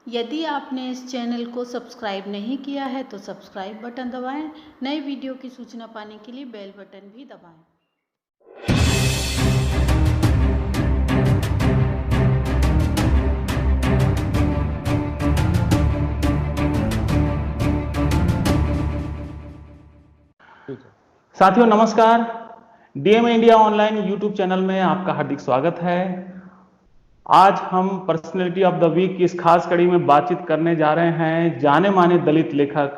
यदि आपने इस चैनल को सब्सक्राइब नहीं किया है तो सब्सक्राइब बटन दबाएं। नए वीडियो की सूचना पाने के लिए बेल बटन भी दबाएं। साथियों नमस्कार। DMA India online YouTube channel में आपका हार्दिक स्वागत है। आज हम पर्सनैलिटी ऑफ द वीक की इस खास कड़ी में बातचीत करने जा रहे हैं जाने माने दलित लेखक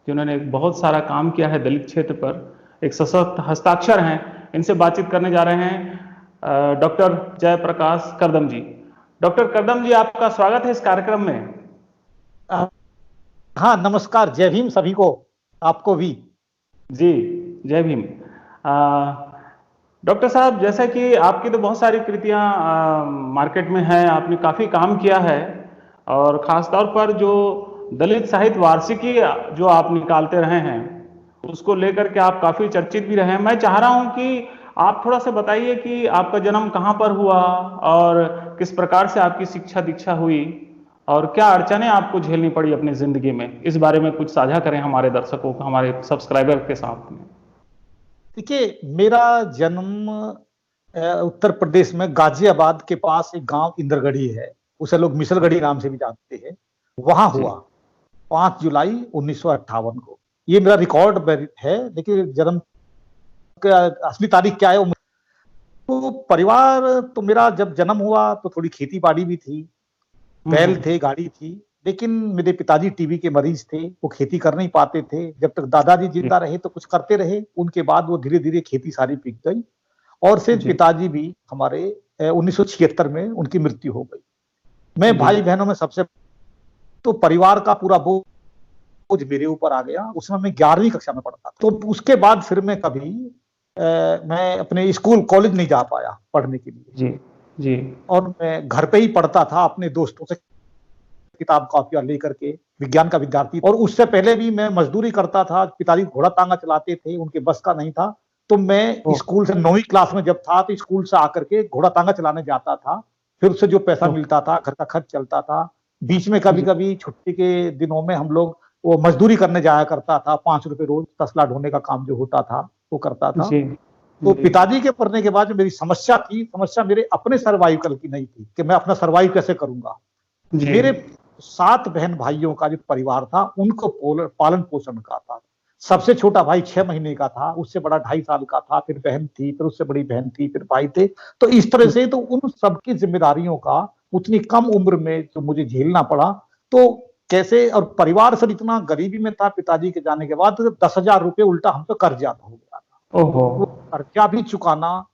जिन्होंने बहुत सारा काम किया है दलित क्षेत्र पर, एक सशक्त हस्ताक्षर हैं। इनसे बातचीत करने जा रहे हैं डॉक्टर जयप्रकाश करदम जी। डॉक्टर करदम जी, आपका स्वागत है इस कार्यक्रम में। हाँ, नमस्कार, जय भीम सभी को, आपको भी। जी, जय भीम। डॉक्टर साहब, जैसा कि आपकी तो बहुत सारी कृतियां मार्केट में हैं, आपने काफ़ी काम किया है और ख़ास तौर पर जो दलित साहित्य वार्षिकी जो आप निकालते रहे हैं उसको लेकर के आप काफ़ी चर्चित भी रहे हैं। मैं चाह रहा हूं कि आप थोड़ा सा बताइए कि आपका जन्म कहाँ पर हुआ और किस प्रकार से आपकी शिक्षा दीक्षा हुई और क्या अड़चनें आपको झेलनी पड़ी अपनी ज़िंदगी में। इस बारे में कुछ साझा करें हमारे दर्शकों को, हमारे सब्सक्राइबर के साथ में। देखिए, मेरा जन्म उत्तर प्रदेश में गाजियाबाद के पास एक गांव इंद्रगढ़ी है, उसे लोग मिसलगढ़ी नाम से भी जानते हैं, वहां हुआ 5 जुलाई 1958 को। ये मेरा रिकॉर्ड है, लेकिन जन्म का असली तारीख क्या है तो परिवार तो मेरा जब जन्म हुआ तो थोड़ी खेती बाड़ी भी थी, बैल थे, गाड़ी थी, लेकिन मेरे पिताजी टीबी के मरीज थे, वो खेती कर नहीं पाते थे। जब तक दादाजी जिंदा रहे तो कुछ करते रहे, उनके बाद वो धीरे धीरे खेती सारी बिक गई और फिर पिताजी भी हमारे 1976 में उनकी मृत्यु हो गई। मैं भाई बहनों में सबसे, तो परिवार का पूरा बोझ मेरे ऊपर आ गया। उसमें मैं 11वीं कक्षा में पढ़ता था, तो उसके बाद फिर मैं कभी मैं अपने स्कूल कॉलेज नहीं जा पाया पढ़ने के लिए। जी जी। और मैं घर पे ही पढ़ता था अपने दोस्तों से किताब कॉपियां लेकर के, विज्ञान का विद्यार्थी। और उससे पहले भी मैं मजदूरी करता था, पिताजी घोड़ा तांगा चलाते थे, उनके बस का नहीं था, तो मैं स्कूल से 9वीं क्लास में जब था तो स्कूल से आकर के घोड़ा तांगा चलाने जाता था। फिर उससे जो पैसा मिलता था घर का खर्च चलता था। बीच में कभी कभी छुट्टी के दिनों में हम लोग वो मजदूरी करने जाया करता था, 5 रुपए रोज तसला ढोने का काम जो होता था वो करता था। तो पिताजी के पढ़ने के बाद जो मेरी समस्या थी, समस्या मेरे अपने सर्वाइवल की नहीं थी कि मैं अपना सर्वाइव कैसे करूंगा। मेरे 7 बहन भाइयों का जो परिवार था उनको पालन पोषण का था। सबसे छोटा भाई 6 महीने का था, उससे बड़ा 2.5 साल का था, फिर बहन थी, फिर उससे बड़ी बहन थी, फिर भाई थे। तो इस तरह से तो उन सबकी जिम्मेदारियों का उतनी कम उम्र में जो मुझे झेलना पड़ा, तो कैसे, और परिवार से इतना गरीबी में था पिताजी के जाने के बाद, तो 10,000 रुपये उल्टा हम पे कर्जा हो गया था। वो कर्जा भी चुकाना,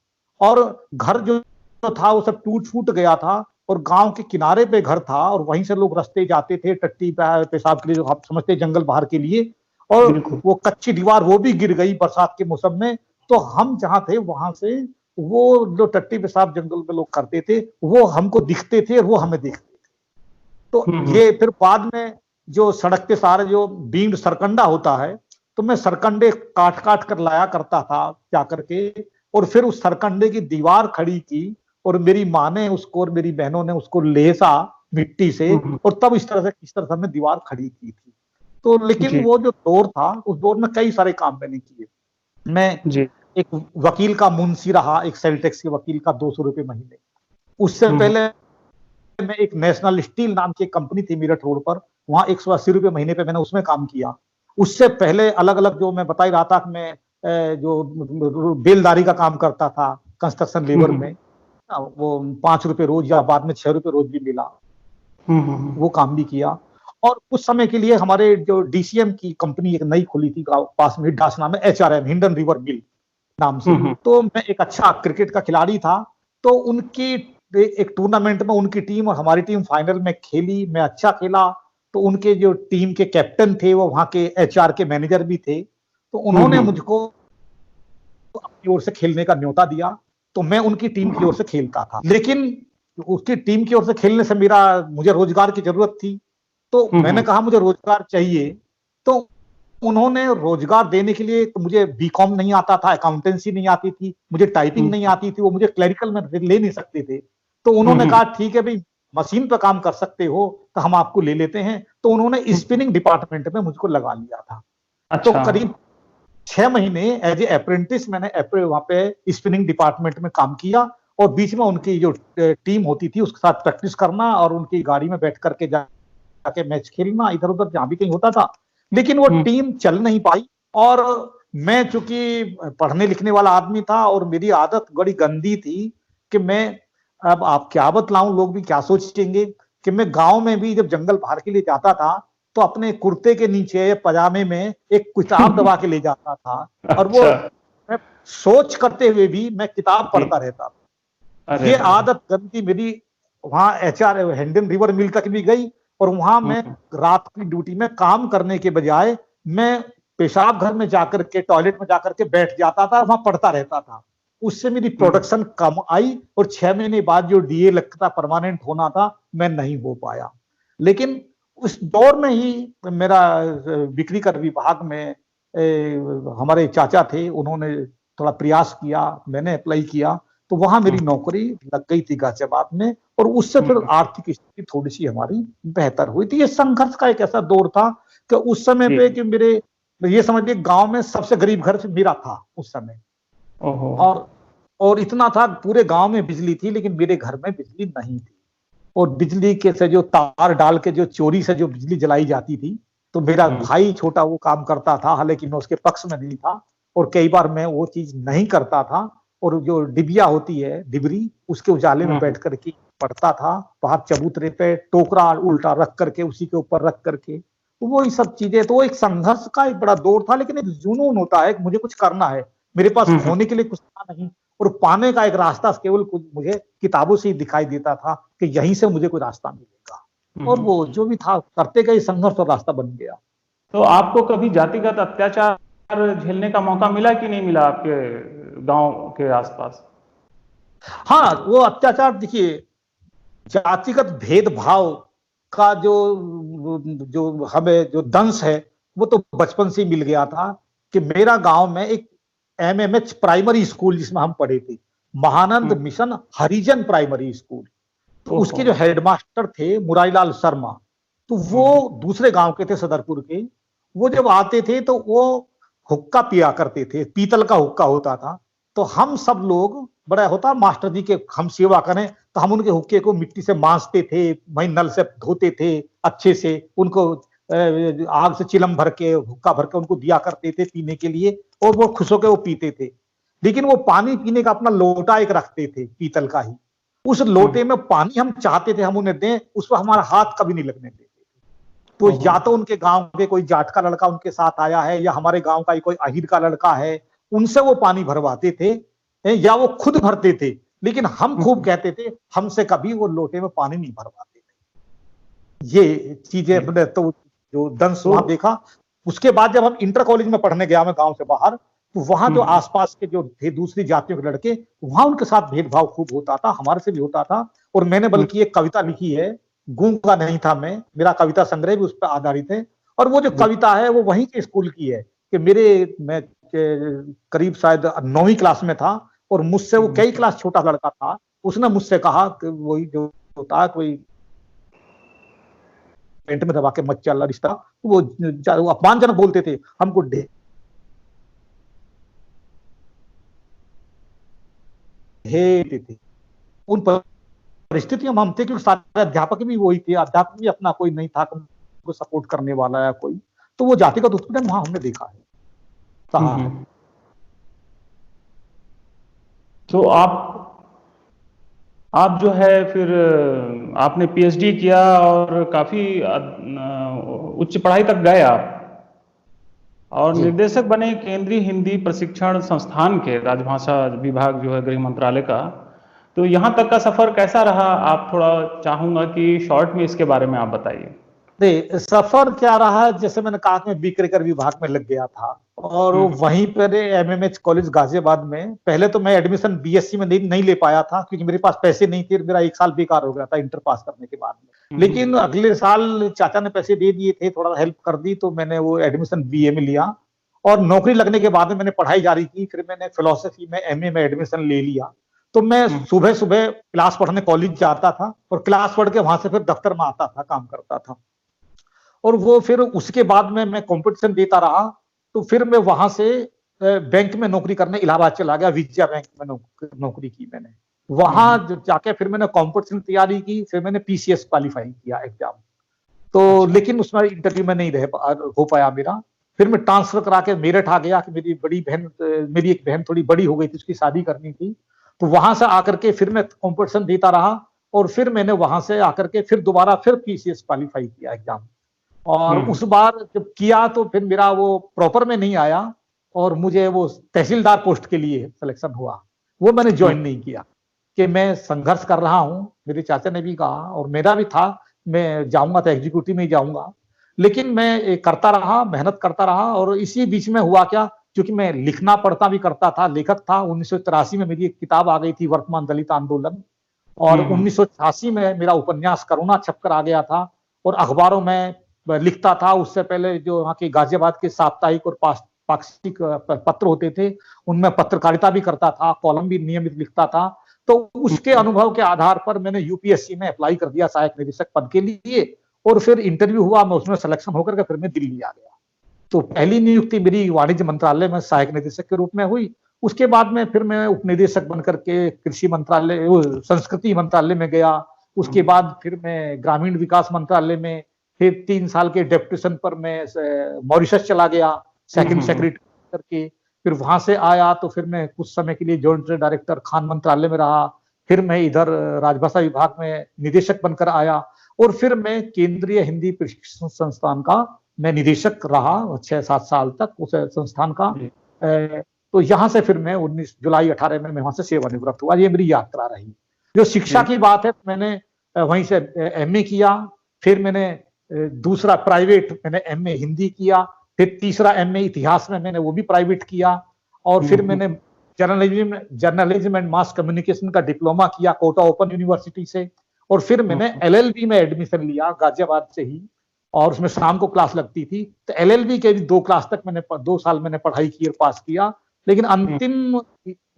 और घर जो था वो सब टूट फूट गया था, और गांव के किनारे पे घर था और वहीं से लोग रास्ते जाते थे टट्टी पेशाब के लिए, जो आप समझते जंगल बाहर के लिए, और वो कच्ची दीवार वो भी गिर गई बरसात के मौसम में। तो हम जहां थे वहां से वो जो टट्टी पेशाब जंगल में लोग करते थे वो हमको दिखते थे और वो हमें देखते थे। तो ये फिर बाद में जो सड़क के सहारे जो बीम्ड सरकंडा होता है, तो मैं सरकंडे काट काट कर लाया करता था जाकर के, और फिर उस सरकंडे की दीवार खड़ी की और मेरी माँ ने उसको और मेरी बहनों ने उसको लेसा मिट्टी से, और तब इस तरह से हमने दीवार खड़ी की थी। तो लेकिन वो जो दौर था, उस दौर में कई सारे काम मैंने किए। मैं एक वकील का मुंशी रहा, एक सेल टैक्स के वकील का 200 रुपये महीने। उससे पहले मैं एक नेशनल स्टील नाम की कंपनी थी मेरठ रोड पर, वहां 180 रुपये महीने पे मैंने उसमें काम किया। उससे पहले अलग अलग जो मैं बता ही रहा था, मैं जो बेलदारी का काम करता था कंस्ट्रक्शन लेबर में, वो 5 रुपए रोज या बाद में 6 रुपए रोज भी मिला, वो काम भी किया। और कुछ समय के लिए हमारे जो डीसीएम की कंपनी एक नई खुली थी पास में, हिड्डास नाम है, HRM हिंडन रिवर मिल नाम से। तो मैं एक अच्छा क्रिकेट का खिलाड़ी था, तो उनकी एक टूर्नामेंट में उनकी टीम और हमारी टीम फाइनल में खेली, मैं अच्छा खेला। तो उनके जो टीम के कैप्टन थे वो वहां के HR के मैनेजर भी थे, तो उन्होंने मुझको अपनी ओर से खेलने का न्योता दिया। तो मैं उनकी टीम की ओर से खेलता था, लेकिन उसकी टीम की ओर से खेलने से मुझे रोजगार की जरूरत थी। तो मैंने कहा मुझे रोजगार चाहिए, तो उन्होंने रोजगार देने के लिए, तो मुझे बीकॉम नहीं आता था, अकाउंटेंसी नहीं आती थी, मुझे टाइपिंग नहीं आती थी, वो मुझे क्लरिकल में ले नहीं सकते थे। तो उन्होंने कहा ठीक है भाई, मशीन पर काम कर सकते हो तो हम आपको ले लेते हैं। तो उन्होंने स्पिनिंग डिपार्टमेंट में मुझको लगा लिया था। तो अच्छा। करीब 6 महीने एज ए अप्रेंटिस मैंने वहां पे स्पिनिंग डिपार्टमेंट में काम किया, और बीच में उनकी जो टीम होती थी उसके साथ प्रैक्टिस करना और उनकी गाड़ी में बैठ करके जाके मैच खेलना इधर उधर जहां भी कहीं होता था। लेकिन वो टीम चल नहीं पाई, और मैं चूंकि पढ़ने लिखने वाला आदमी था और मेरी आदत बड़ी गंदी थी कि मैं, अब आप क्या बतलाऊं, लोग भी क्या सोचेंगे कि मैं गांव में भी जब जंगल पार के लिए जाता था तो अपने कुर्ते के नीचे पजामे में एक किताब दबा के ले जाता था, और वो अच्छा। मैं सोच करते हुए भी मैं किताब जी। पढ़ता रहता था। अरे ये अरे। आदत गंदी मेरी वहां एचआर हैंडन रिवर मिल तक भी गई, और वहां मैं हम्म। रात की ड्यूटी में काम करने के बजाय मैं पेशाब घर में जाकर के, टॉयलेट में जाकर के बैठ जाता था, वहां पढ़ता रहता था। उससे मेरी प्रोडक्शन कम आई, और 6 महीने बाद जो डीए लगता परमानेंट होना था मैं नहीं हो पाया। लेकिन उस दौर में ही मेरा बिक्री कर विभाग में हमारे चाचा थे, उन्होंने थोड़ा प्रयास किया, मैंने अप्लाई किया, तो वहां मेरी नौकरी लग गई थी गाजियाबाद में, और उससे फिर आर्थिक स्थिति थोड़ी सी हमारी बेहतर हुई थी। ये संघर्ष का एक ऐसा दौर था कि उस समय जी। पे कि मेरे, ये समझिए गांव में सबसे गरीब घर मेरा था उस समय। ओहो। और इतना था, पूरे गांव में बिजली थी लेकिन मेरे घर में बिजली नहीं थी, और बिजली के से जो तार डाल के जो चोरी से जो बिजली जलाई जाती थी, तो मेरा भाई छोटा वो काम करता था, हालांकि मैं उसके पक्ष में नहीं था, और कई बार मैं वो चीज नहीं करता था, और जो डिबिया होती है डिबरी, उसके उजाले में बैठ करके पढ़ता था, बाहर चबूतरे पे टोकरा उल्टा रख करके उसी के ऊपर रख करके, तो वो सब चीजें, तो एक संघर्ष का एक बड़ा दौर था। लेकिन एक जुनून होता है, मुझे कुछ करना है, मेरे पास खोने के लिए कुछ था नहीं, और पाने का एक रास्ता केवल कुछ मुझे किताबों से ही दिखाई देता था कि यहीं से मुझे कोई रास्ता मिलेगा, और वो जो भी था करते गए संघर्ष और रास्ता बन गया। तो आपको कभी जातिगत अत्याचार झेलने का मौका मिला कि नहीं मिला आपके गांव के आसपास? हाँ, वो अत्याचार देखिए, जातिगत भेदभाव का जो जो हमें जो दंश है वो तो बचपन से ही मिल गया था। कि मेरा गांव में एक एमएमएच प्राइमरी स्कूल जिसमें हम पढ़े थे, महानंद मिशन हरिजन प्राइमरी स्कूल, तो उसके जो हेडमास्टर थे मुरारीलाल शर्मा, तो वो दूसरे गांव के थे, सदरपुर के। वो जब आते थे तो वो हुक्का पिया करते थे, पीतल का हुक्का होता था, तो हम सब लोग, बड़ा होता मास्टर जी के हम सेवा करें, तो हम उनके हुक्के को मिट्टी से मांजते थे, वहीं नल से धोते थे अच्छे से, उनको आग से चिलम भर के हुक्का भर के उनको दिया करते थे पीने के लिए, और वो खुश होकर वो पीते थे। लेकिन वो पानी पीने का अपना लोटा एक रखते थे पीतल का ही, उस लोटे में पानी हम चाहते थे हम उन्हें दें, उस पर हमारा हाथ कभी नहीं लगने देते। तो या तो उनके गांव के कोई जाट का लड़का उनके साथ आया है, या हमारे गांव का कोई अहीर का लड़का है, उनसे वो पानी भरवाते थे, या वो खुद भरते थे। लेकिन हम खूब कहते थे हमसे कभी वो लोटे में पानी नहीं भरवाते थे। ये चीजें हमने तो जो दंश वहां देखा। उसके बाद जब हम इंटर कॉलेज में पढ़ने गया, मैं गांव से बाहर, तो वहां जो आसपास के जो थे दूसरी जातियों के लड़के, वहां उनके साथ भेदभाव खूब होता था, हमारे से भी होता था। और मैंने बल्कि एक कविता लिखी है, गूंगा नहीं था मैं, मेरा कविता संग्रह भी उस पर आधारित है। और वो जो कविता है वो वहीं के स्कूल की है कि मैं करीब शायद 9वीं क्लास में था, और मुझसे वो कई क्लास छोटा लड़का था, उसने मुझसे कहा कि वही जो होता है कोई पेंट में दबा के मत चल रिश्ता, वो अपमानजनक बोलते थे हमको, थे उन परिस्थितियों में हम थे, क्योंकि सारे अध्यापक भी वही थे, अध्यापक भी अपना कोई नहीं था उनको सपोर्ट करने वाला या कोई, तो वो जातिगत उत्पीड़न वहां हमने देखा है। तो आप जो है फिर आपने पीएचडी किया और काफी उच्च पढ़ाई तक गए आप, और निर्देशक बने केंद्रीय हिंदी प्रशिक्षण संस्थान के, राजभाषा विभाग जो है गृह मंत्रालय का। तो यहाँ तक का सफर कैसा रहा? आप थोड़ा चाहूंगा कि शॉर्ट में इसके बारे में आप बताइए। सफर क्या रहा, जैसे मैंने कहा कि मैं बिक्री विभाग में लग गया था, और वहीं पर एमएमएच कॉलेज गाजियाबाद में, पहले तो मैं एडमिशन बीएससी में नहीं ले पाया था क्योंकि मेरे पास पैसे नहीं थे, मेरा 1 साल बेकार हो गया था इंटर पास करने के बाद में। लेकिन अगले साल चाचा ने पैसे दे दिए थे, थोड़ा हेल्प कर दी, तो मैंने वो एडमिशन बीए में लिया, और नौकरी लगने के बाद में मैंने पढ़ाई जारी की। फिर मैंने फिलोसफी में एमए में एडमिशन ले लिया। तो मैं सुबह सुबह क्लास पढ़ने कॉलेज जाता था और क्लास पढ़ के वहां से फिर दफ्तर में आता था, काम करता था। और वो फिर उसके बाद में मैं कंपटीशन देता रहा, तो फिर मैं वहां से बैंक में नौकरी करने इलाहाबाद चला गया, विजया बैंक में नौकरी की मैंने। वहां जाके फिर मैंने कंपटीशन तैयारी की, फिर मैंने पीसीएस क्वालिफाई किया एग्जाम। तो लेकिन उसमें इंटरव्यू में नहीं हो पाया मेरा। फिर मैं ट्रांसफर करा के मेरठ आ गया कि मेरी एक बहन थोड़ी बड़ी हो गई थी, उसकी शादी करनी थी। तो वहां से आकर के फिर मैं कंपटीशन देता रहा और फिर मैंने वहां से आकर के फिर दोबारा फिर पीसीएस क्वालिफाई किया एग्जाम। और उस बार जब किया तो फिर मेरा वो प्रॉपर में नहीं आया और मुझे वो तहसीलदार पोस्ट के लिए सिलेक्शन हुआ। वो मैंने ज्वाइन नहीं किया कि मैं संघर्ष कर रहा हूं, मेरे चाचा ने भी कहा और मेरा भी था, मैं जाऊंगा तो एग्जीक्यूटिव में ही जाऊंगा। लेकिन मैं करता रहा, मेहनत करता रहा। और इसी बीच में हुआ क्या, क्योंकि मैं लिखना पढ़ता भी करता था, लेखक था। 1983 में मेरी एक किताब आ गई थी, वर्तमान दलित आंदोलन। और 1986 में मेरा उपन्यास करुणा छपकर आ गया था और अखबारों में लिखता था। उससे पहले जो वहाँ के गाजियाबाद के साप्ताहिक और पाक्षिक पत्र होते थे, उनमें पत्रकारिता भी करता था, कॉलम भी नियमित लिखता था। तो उसके अनुभव के आधार पर मैंने यूपीएससी में अप्लाई कर दिया सहायक निदेशक पद के लिए। और फिर इंटरव्यू हुआ, मैं उसमें सिलेक्शन होकर के फिर मैं दिल्ली आ गया। तो पहली नियुक्ति मेरी वाणिज्य मंत्रालय में सहायक निदेशक के रूप में हुई। उसके बाद में फिर मैं उपनिदेशक बनकर के कृषि मंत्रालय, संस्कृति मंत्रालय में गया। उसके बाद फिर मैं ग्रामीण विकास मंत्रालय में, फिर 3 साल के डेप्यूटेशन पर मैं मॉरिशस चला गया सेकंड सेक्रेटरी करके। फिर वहां से आया तो फिर मैं कुछ समय के लिए जॉइंट डायरेक्टर खान मंत्रालय में रहा। फिर मैं इधर राजभाषा विभाग में निदेशक बनकर आया और फिर मैं केंद्रीय हिंदी प्रशिक्षण संस्थान का मैं निदेशक रहा 6-7 साल तक उस संस्थान का। तो यहाँ से फिर मैं 19 जुलाई 18 में मैं वहां से सेवानिवृत्त हुआ। ये मेरी यात्रा रही। जो शिक्षा की बात है, मैंने वहीं से एमए किया, फिर मैंने दूसरा प्राइवेट मैंने एमए हिंदी किया, फिर तीसरा एमए इतिहास में मैंने वो भी प्राइवेट किया। और फिर मैंने जर्नलिज्म एंड मास कम्युनिकेशन का डिप्लोमा किया कोटा ओपन यूनिवर्सिटी से। और फिर मैंने एलएलबी में एडमिशन लिया गाजियाबाद से ही, और उसमें शाम को क्लास लगती थी। तो एलएलबी के भी 2 क्लास तक मैंने 2 साल मैंने पढ़ाई की और पास किया। लेकिन अंतिम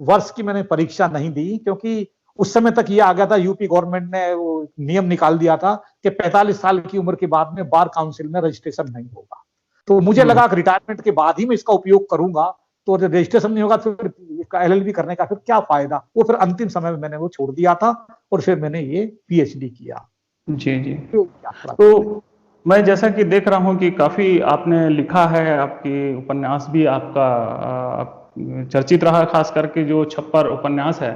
वर्ष की मैंने परीक्षा नहीं दी, क्योंकि उस समय तक ये आ गया था, यूपी गवर्नमेंट ने वो नियम निकाल दिया था कि 45 साल की उम्र के बाद में बार काउंसिल में रजिस्ट्रेशन नहीं होगा। तो मुझे लगा कि रिटायरमेंट के बाद ही मैं इसका उपयोग करूंगा, तो रजिस्ट्रेशन नहीं होगा फिर इसका एलएलबी करने का फिर क्या फायदा। वो फिर अंतिम समय में मैंने वो छोड़ दिया था और फिर मैंने ये पीएचडी किया। जी जी। तो मैं जैसा कि देख रहा हूं कि काफी आपने लिखा है, आपकी उपन्यास भी आपका चर्चित रहा, खास करके जो छप्पर उपन्यास है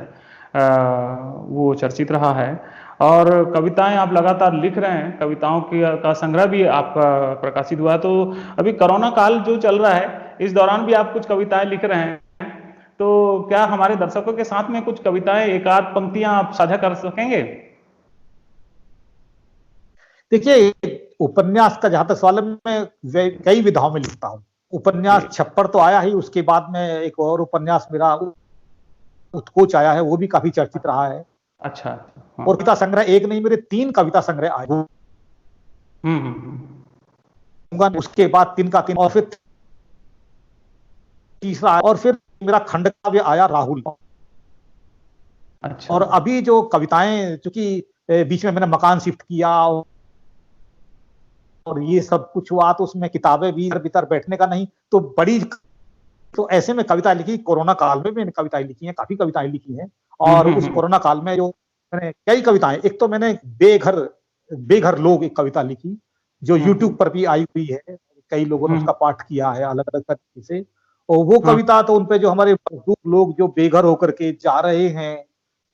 वो चर्चित रहा है। और कविताएं आप लगातार लिख रहे हैं, कविताओं का संग्रह भी आपका प्रकाशित हुआ है। तो अभी कोरोना काल जो चल रहा है, इस दौरान भी आप कुछ कविताएं लिख रहे हैं, तो क्या हमारे दर्शकों के साथ में कुछ कविताएं, एक आध पंक्तियां आप साझा कर सकेंगे? देखिए, उपन्यास का जहां तक सवाल है, मैं कई विधाओं में लिखता हूँ। उपन्यास छप्पर तो आया ही, उसके बाद में एक और उपन्यास मेरा उत्कोच आया है, वो भी काफी चर्चित रहा है। अच्छा। हाँ। और कविता संग्रह एक नहीं, मेरे 3 कविता संग्रह आए। उसके बाद 3 का 3, और फिर तीसरा, और फिर मेरा खंड काव्य आया राहुल। अच्छा। और अभी जो कविताएं, चूंकि बीच में मैंने मकान शिफ्ट किया और ये सब कुछ हुआ, तो उसमें किताबें भी भीतर बैठने का नहीं, तो बड़ी, तो ऐसे में कविता लिखी। कोरोना काल में मैंने कविताएं लिखी हैं, काफी कविताएं लिखी हैं। और उस कोरोना काल में जो मैंने कई कविताएं, एक तो मैंने बेघर लोग एक कविता लिखी जो यूट्यूब पर भी आई हुई है, कई लोगों ने उसका पाठ किया है अलग अलग तरीके से। और वो कविता तो उनपे जो हमारे मजदूर लोग जो बेघर होकर के जा रहे हैं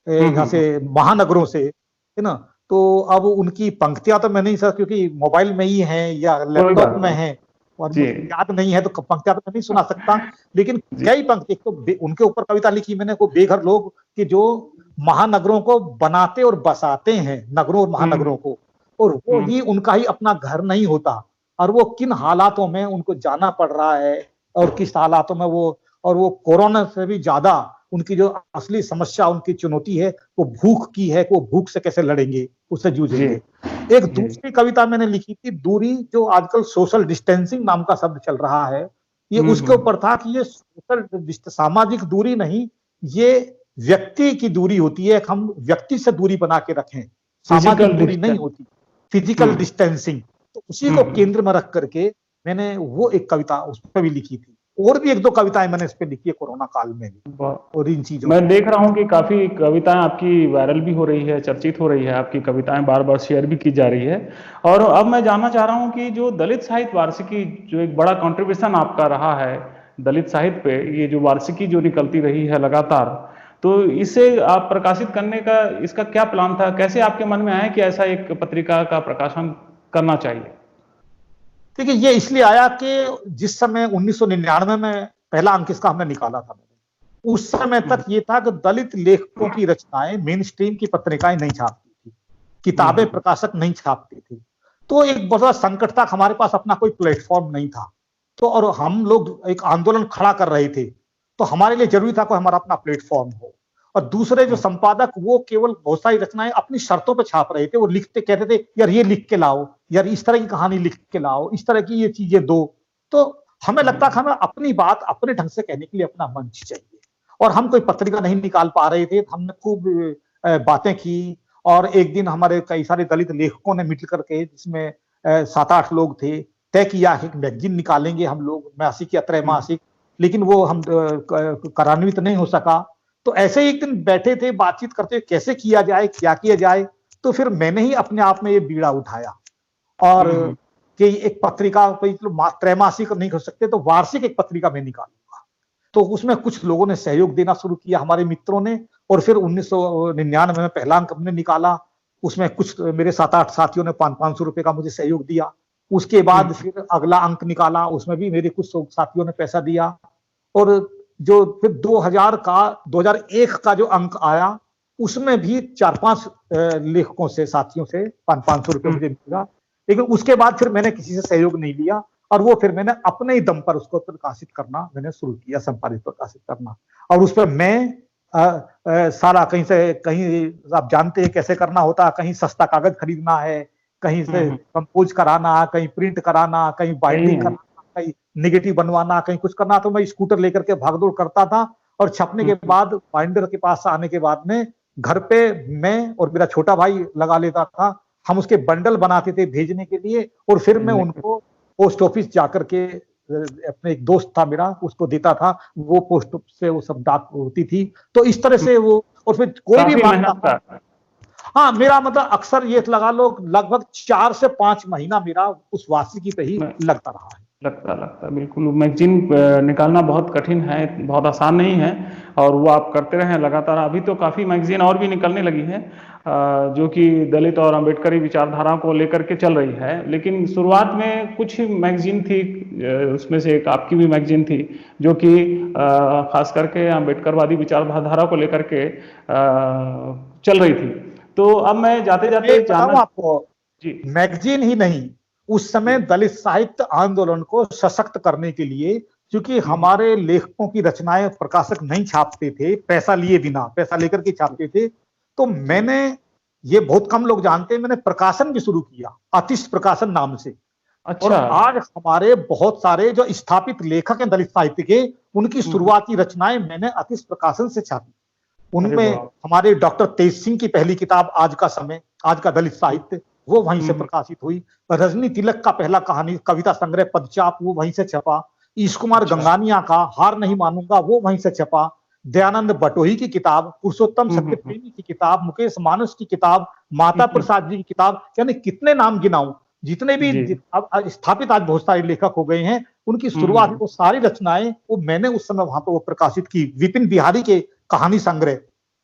यहाँ से महानगरों से, है ना, तो अब उनकी पंक्तियां तो मैं नहीं सर, क्योंकि मोबाइल में ही है या लैपटॉप में है और मुझे याद नहीं है, तो पंक्तियां तो मैं नहीं सुना सकता। लेकिन कई पंक्ति, तो उनके ऊपर कविता लिखी मैंने, वो बेघर लोग कि जो महानगरों को बनाते और बसाते हैं, नगरों और महानगरों को, और वो ही उनका ही अपना घर नहीं होता, और वो किन हालातों में उनको जाना पड़ रहा है और किस हालातों में वो, और वो कोरोना से भी ज्यादा उनकी जो असली समस्या, उनकी चुनौती है, वो भूख की है, वो भूख से कैसे लड़ेंगे, उससे जूझेंगे। एक दूसरी कविता मैंने लिखी थी, दूरी, जो आजकल सोशल डिस्टेंसिंग नाम का शब्द चल रहा है, ये उसके ऊपर था कि ये सोशल सामाजिक दूरी नहीं, ये व्यक्ति की दूरी होती है, हम व्यक्ति से दूरी बना के रखें, सामाजिक दूरी नहीं होती, फिजिकल डिस्टेंसिंग। तो उसी को केंद्र में रख करके मैंने वो एक कविता उस पर भी लिखी थी, और भी एक दो कविताएं मैंने इस पे लिखी है कोरोना काल में भी। और इन चीजों मैं देख रहा हूँ कि काफी कविताएं आपकी वायरल भी हो रही है, चर्चित हो रही है, आपकी कविताएं बार बार शेयर भी की जा रही है। और अब मैं जानना चाह रहा हूँ कि जो दलित साहित्य वार्षिकी, जो एक बड़ा कंट्रीब्यूशन आपका रहा है दलित साहित्य पे, ये जो वार्षिकी जो निकलती रही है लगातार, तो इसे आप प्रकाशित करने का इसका क्या प्लान था? कैसे आपके मन में आया कि ऐसा एक पत्रिका का प्रकाशन करना चाहिए? देखिए, ये इसलिए आया कि जिस समय 1999 में पहला अंक इसका हमने निकाला था, उस समय तक ये था कि दलित लेखकों की रचनाएं मेन स्ट्रीम की पत्रिकाएं नहीं छापती थी, किताबें प्रकाशक नहीं छापती थी। तो एक बहुत बड़ा संकट था, हमारे पास अपना कोई प्लेटफॉर्म नहीं था। तो और हम लोग एक आंदोलन खड़ा कर रहे थे, तो हमारे लिए जरूरी था कि हमारा अपना प्लेटफॉर्म हो। और दूसरे जो संपादक, वो केवल बहुत सारी रचनाएं अपनी शर्तों पर छाप रहे थे। वो लिखते कहते थे, यार ये लिख के लाओ, यार इस तरह की कहानी लिख के लाओ, इस तरह की ये चीजें दो। तो हमें लगता था हमें अपनी बात अपने ढंग से कहने के लिए अपना मंच चाहिए, और हम कोई पत्रिका नहीं निकाल पा रहे थे। हमने खूब बातें की, और एक दिन हमारे कई सारे दलित लेखकों ने मिल करके, जिसमें 7-8 लोग थे, तय किया कि मैगजीन निकालेंगे हम लोग, मासिक या त्रैमासिक। लेकिन वो हम कार्यान्वित नहीं हो सका। तो ऐसे ही एक दिन बैठे थे, बातचीत करते कैसे किया जाए, क्या किया जाए। तो फिर मैंने ही अपने आप में ये बीड़ा उठाया, और कि एक पत्रिका त्रैमासिक नहीं हो सकते, तो वार्षिक एक पत्रिका मैं निकालूंगा। तो उसमें कुछ लोगों ने सहयोग देना शुरू किया, हमारे मित्रों ने। और फिर 1999 में पहला अंक हमने निकाला। उसमें कुछ मेरे 7-8 साथियों ने 500 रुपए का मुझे सहयोग दिया। उसके बाद फिर अगला अंक निकाला, उसमें भी मेरे कुछ साथियों ने पैसा दिया। और जो फिर 2001 का जो अंक आया, उसमें भी 4-5 लेखकों से, साथियों से 500 रुपए मुझे मिला। लेकिन उसके बाद फिर मैंने किसी से सहयोग नहीं लिया, और वो फिर मैंने अपने ही दम पर उसको प्रकाशित करना मैंने शुरू किया, संपादित प्रकाशित करना। और उस पर मैं सारा कहीं से कहीं, आप जानते हैं कैसे करना होता, कहीं सस्ता कागज खरीदना है, कहीं से कंपोज कराना, कहीं प्रिंट कराना, कहीं बाइंडिंग करना, कहीं नेगेटिव बनवाना, कहीं कुछ करना। तो मैं स्कूटर लेकर के भागदौड़ करता था, और छपने के बाद बाइंडर के पास आने के बाद में घर पे मैं और मेरा छोटा भाई लगा लेता था। हम उसके बंडल बनाते थे भेजने के लिए, और फिर मैं उनको पोस्ट ऑफिस जाकर के, अपने एक दोस्त था मेरा, उसको देता था। वो पोस्ट से वो सब डाक होती थी। तो इस तरह से वो, और फिर कोई भी मांगता था। हाँ, मेरा मतलब अक्सर ये लगा लो, लगभग 4 से 5 महीना मेरा उस वार्षिकी पे ही लगता रहा है। लगता बिल्कुल। मैगजीन निकालना बहुत कठिन है, बहुत आसान नहीं है, और वो आप करते रहे लगातार। अभी तो काफ़ी मैगजीन और भी निकलने लगी है, जो कि दलित और अम्बेडकरी विचारधारा को लेकर के चल रही है। लेकिन शुरुआत में कुछ मैगजीन थी, उसमें से एक आपकी भी मैगजीन थी, जो कि खास करके अम्बेडकरवादी विचारधारा को लेकर के चल रही थी। तो अब मैं जाते जाते जानना आपको, जी, मैगजीन ही नहीं, उस समय दलित साहित्य आंदोलन को सशक्त करने के लिए, क्योंकि हमारे लेखकों की रचनाएं प्रकाशक नहीं छापते थे, पैसा लिए बिना, पैसा लेकर के छापते थे। तो मैंने, ये बहुत कम लोग जानते हैं, मैंने प्रकाशन भी शुरू किया, अतिष्ठ प्रकाशन नाम से। अच्छा। और आज हमारे बहुत सारे जो स्थापित लेखक हैं दलित साहित्य के, उनकी शुरुआती रचनाएं मैंने अतिष्ठ प्रकाशन से छापी। उनमें हमारे डॉक्टर तेज सिंह की पहली किताब आज का समय, आज का दलित साहित्य, वो वहीं से प्रकाशित हुई। रजनी तिलक का पहला कहानी कविता संग्रह पदचाप, वो वहीं से छपा। ईश कुमार गंगानिया का हार नहीं मानूंगा, वो वहीं से छपा। दयानंद बटोही की किताब, पुरुषोत्तम सत्यप्रेमी की किताब, मुकेश मानस की किताब, माता प्रसाद जी की किताब, यानी कितने नाम गिनाऊं। जितने भी स्थापित आज बहुत सारे लेखक हो गए हैं, उनकी शुरुआत वो सारी रचनाएं वो मैंने उस समय वहां पर वो प्रकाशित की। विपिन बिहारी के कहानी संग्रह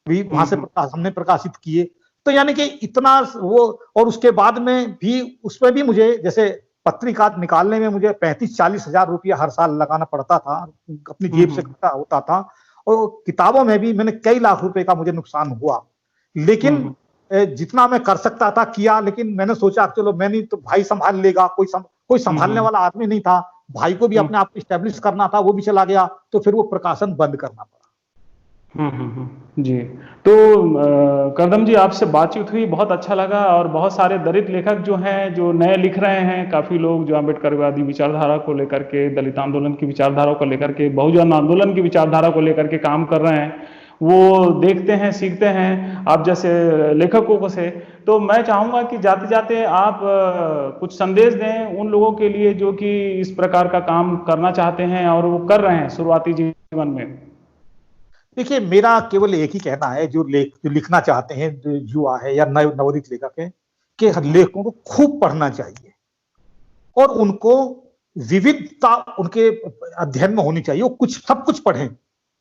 भी वहां से हमने प्रकाशित किए। तो यानी कि इतना वो, और उसके बाद में भी, उसमें भी मुझे, जैसे पत्रिका निकालने में मुझे 35-40 हजार रुपया हर साल लगाना पड़ता था, अपनी जेब से खर्चा होता था। और किताबों में भी मैंने कई लाख रुपए का मुझे नुकसान हुआ। लेकिन जितना मैं कर सकता था किया। लेकिन मैंने सोचा चलो, मैंने तो भाई संभाल लेगा, कोई संभालने वाला आदमी नहीं था। भाई को भी अपने आप को स्टैब्लिश करना था, वो भी चला गया। तो फिर वो प्रकाशन बंद करना पड़ा। जी। तो करदम जी, आपसे बातचीत हुई, बहुत अच्छा लगा। और बहुत सारे दलित लेखक जो हैं, जो नए लिख रहे हैं, काफ़ी लोग जो अम्बेडकरवादी विचारधारा को लेकर के, दलित आंदोलन की विचारधारा को लेकर के, बहुजन आंदोलन की विचारधारा को लेकर के काम कर रहे हैं, वो देखते हैं, सीखते हैं आप जैसे लेखकों को से। तो मैं चाहूंगा कि जाते जाते आप कुछ संदेश दें उन लोगों के लिए जो कि इस प्रकार का काम करना चाहते हैं और वो कर रहे हैं शुरुआती जीवन में। देखिए, मेरा केवल एक ही कहना है, जो लिखना चाहते हैं, जो युवा है या नवोदित लेखक है, कि लेखकों को खूब पढ़ना चाहिए और उनको विविधता उनके अध्ययन में होनी चाहिए। वो सब कुछ पढ़ें,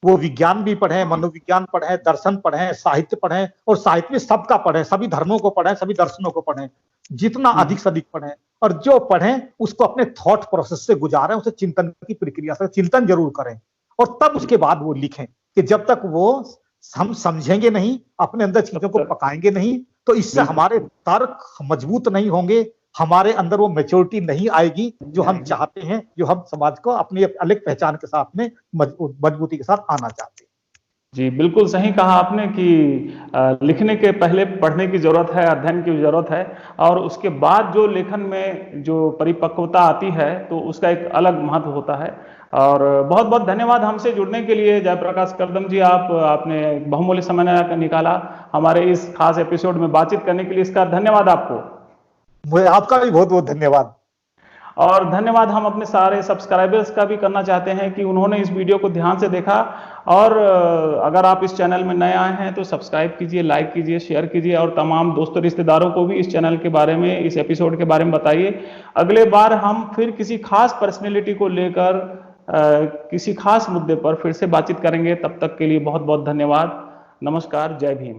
वो विज्ञान भी पढ़ें, मनोविज्ञान पढ़ें, दर्शन पढ़ें, साहित्य पढ़ें, और साहित्य में सबका पढ़ें, सभी धर्मों को पढ़ें, सभी दर्शनों को पढ़ें, जितना अधिक से अधिक पढ़ें। और जो पढ़ें उसको अपने थॉट प्रोसेस से गुजारें, उसे चिंतन की प्रक्रिया से चिंतन जरूर करें, और तब उसके बाद वो लिखें। कि जब तक वो हम समझेंगे नहीं, अपने अंदर चीजों को पकाएंगे नहीं, तो इससे हमारे तर्क मजबूत नहीं होंगे, हमारे अंदर वो मैच्योरिटी नहीं आएगी जो हम चाहते हैं, जो हम समाज को अपनी अलग पहचान के साथ में मजबूती के साथ आना चाहते हैं। जी, बिल्कुल सही कहा आपने कि लिखने के पहले पढ़ने की जरूरत है, अध्ययन की जरूरत है, और उसके बाद जो लेखन में जो परिपक्वता आती है तो उसका एक अलग महत्व होता है। और बहुत बहुत धन्यवाद हमसे जुड़ने के लिए जयप्रकाश करदम जी। आपने बहुमूल्य समय निकाला हमारे इस खास एपिसोड में बातचीत करने के लिए, इसका धन्यवाद आपको। आपका भी बहुत बहुत धन्यवाद। और धन्यवाद हम अपने सारे सब्सक्राइबर्स का भी करना चाहते हैं कि उन्होंने इस वीडियो को ध्यान से देखा। और अगर आप इस चैनल में नए आए हैं तो सब्सक्राइब कीजिए, लाइक कीजिए, शेयर कीजिए, और तमाम दोस्तों रिश्तेदारों को भी इस चैनल के बारे में, इस एपिसोड के बारे में बताइए। अगले बार हम फिर किसी खास पर्सनैलिटी को लेकर किसी खास मुद्दे पर फिर से बातचीत करेंगे। तब तक के लिए बहुत बहुत धन्यवाद। नमस्कार, जय भीम।